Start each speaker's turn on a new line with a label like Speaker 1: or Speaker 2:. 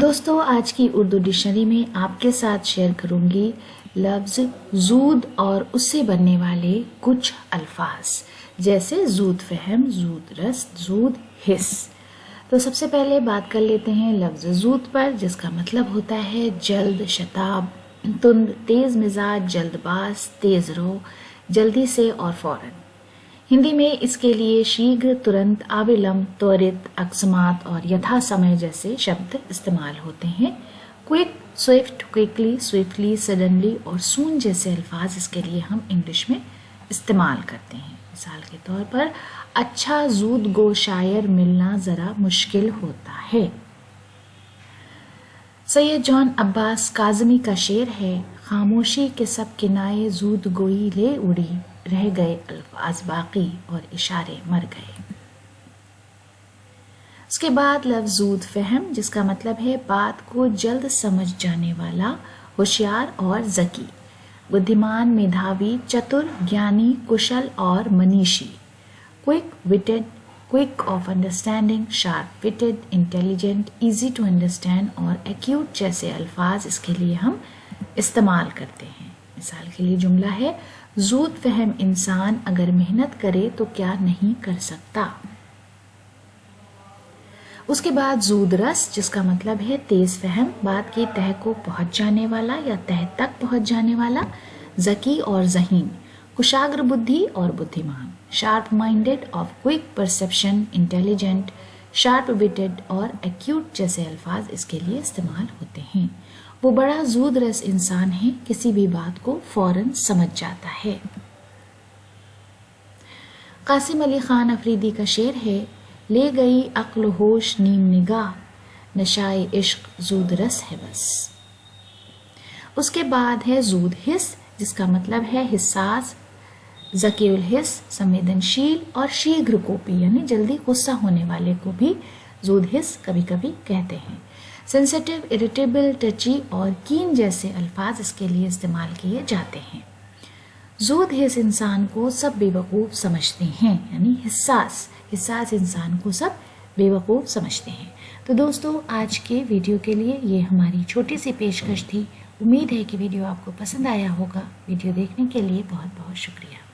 Speaker 1: دوستو آج کی اردو ڈکشنری میں آپ کے ساتھ شیئر کروں گی لفظ زود اور اس سے بننے والے کچھ الفاظ جیسے زود فہم، زود رس، زود حس۔ تو سب سے پہلے بات کر لیتے ہیں لفظ زود پر، جس کا مطلب ہوتا ہے جلد، شتاب، تند، تیز مزاج، جلد باز، تیز رو، جلدی سے اور فوراً۔ ہندی میں اس کے لیے شیگھر، ترنت، آولم، توریت، اکسمات اور یتھا سمے جیسے شبد استعمال ہوتے ہیں۔ Quick, Swift, quickly, swiftly, suddenly اور سون جیسے الفاظ اس کے لیے ہم انگلش میں استعمال کرتے ہیں۔ مثال کے طور پر اچھا زود گو شاعر ملنا ذرا مشکل ہوتا ہے۔ سید جان عباس کاظمی کا شعر ہے، خاموشی کے سب کنائے زود گوئی لے اڑی، رہ گئے الفاظ باقی اور اشارے مر گئے۔ اس کے بعد لفظ زود فہم، جس کا مطلب ہے بات کو جلد سمجھ جانے والا، ہوشیار اور ذکی، بدھیمان، میدھاوی، چتر، گیانی، کشل اور منیشی۔ Quick witted, quick of understanding, sharp witted, intelligent, easy to understand اور ایکیوٹ جیسے الفاظ اس کے لیے ہم استعمال کرتے ہیں۔ مثال کے لیے جملہ ہے، زود فہم انسان اگر محنت کرے تو کیا نہیں کر سکتا۔ اس کے بعد زود رس، جس کا مطلب ہے تیز فہم، بات کی تہہ کو پہنچ جانے والا یا تہہ تک پہنچ جانے والا، ذکی اور ذہین، کشاگر بدھی اور بدھیمان، sharp minded, of quick perception, intelligent, sharp witted اور ایکیوٹ جیسے الفاظ اس کے لیے استعمال ہوتے ہیں۔ وہ بڑا زود رس انسان ہے، کسی بھی بات کو فوراً سمجھ جاتا ہے۔ قاسم علی خان افریدی کا شعر ہے، لے گئی عقل و ہوش نیم نگاہ، نشائے عشق زود رس ہے بس۔ اس کے بعد ہے زود حس، جس کا مطلب ہے حساس، ذکی الحس، سنویدنشیل اور شیگھر کوپی یعنی جلدی غصہ ہونے والے کو بھی زود حس کبھی کبھی کہتے ہیں۔ سینسیٹیو، اریٹیبل، ٹچی اور کین جیسے الفاظ اس کے لیے استعمال کیے جاتے ہیں۔ زود حس انسان کو سب بے وقوف سمجھتے ہیں، یعنی حساس انسان کو سب بے وقوف سمجھتے ہیں۔ تو دوستو آج کے ویڈیو کے لیے یہ ہماری چھوٹی سی پیشکش تھی۔ امید ہے کہ ویڈیو آپ کو پسند آیا ہوگا۔ ویڈیو دیکھنے کے لیے بہت بہت شکریہ۔